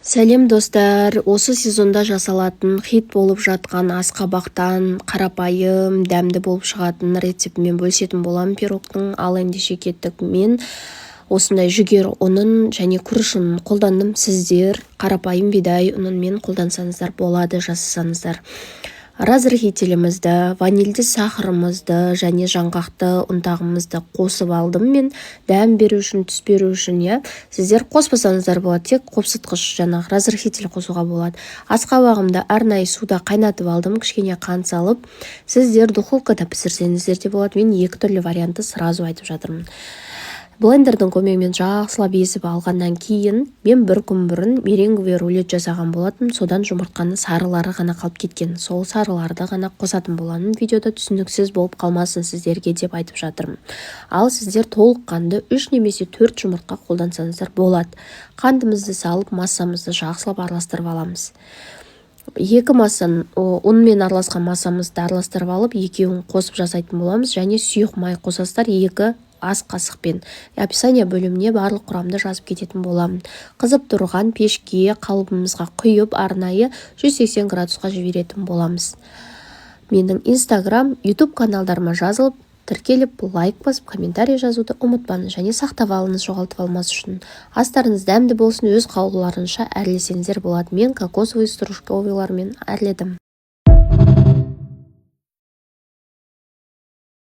Сәлем достар, осы сезонда жасалатын хит болып жатқан асқабақтан қарапайым, дәмді болып шығатын рецептімен бөлісетін боламын пирогтың. Ал ендеше кеттік. Мен осындай жүгері ұнын және күріш ұнын қолдандым. Сіздер қарапайым бидай ұнынмен қолдансаңыздар болады, жасасаңыздар. Разрыхителімізді, ванильді сахарымызды және жаңғақты ұнтағымызды қосып алдым мен, дәм беру үшін, түс беру үшін. Сіздер қоспасаңыздар болады, тек қопсытқыш жаңағы разрыхитель қосуға болады. Асқабағымды арнайы суда қайнатып алдым, кішкене қант салып. Сіздер духовкада пісірсеңіздер де болады. Мен екі түрлі вариантты сразу айтып жатырмын. Блендердің көмегімен жақсылап езіп алғаннан кейін мен бір күн бұрын меренговый рулет жасаған болатым. Содан жұмыртқаны сарылары ғана қалып кеткен. Сол сарыларды ғана қосатын боламын. Видеода түсініксіз болып қалмасын сіздерге деп айтып жатырмын. Ал сіздер толыққанды 3 немесе 4 жұмыртқа қолдансаңыздар болады. Қантымызды салып, массамызды жақсылап араластырып аламыз. Екі массаны, ұнмен араласқан массамызды араластырып алып, екеуін қосып жасайтын боламыз. Және сұйық май қосасыздар 2 ас қасықпен. Описание бөліміне барлық құрамды жазып кететін боламын. Қызып тұрған пешке қалыбымызға құйып арнайы 180 градусқа жіберетін боламыз. Менің Instagram, YouTube каналдарыма жазылып, тіркеліп, лайк басып, комментарий жазуды ұмытпаңыз. Және сақтап алыңыз, жоғалтып алмас үшін. Астарыңыз дәмді болсын, өз қалауларынша әрлесеңіздер болады. Мен кокосовый стружковыйлармен әрледім.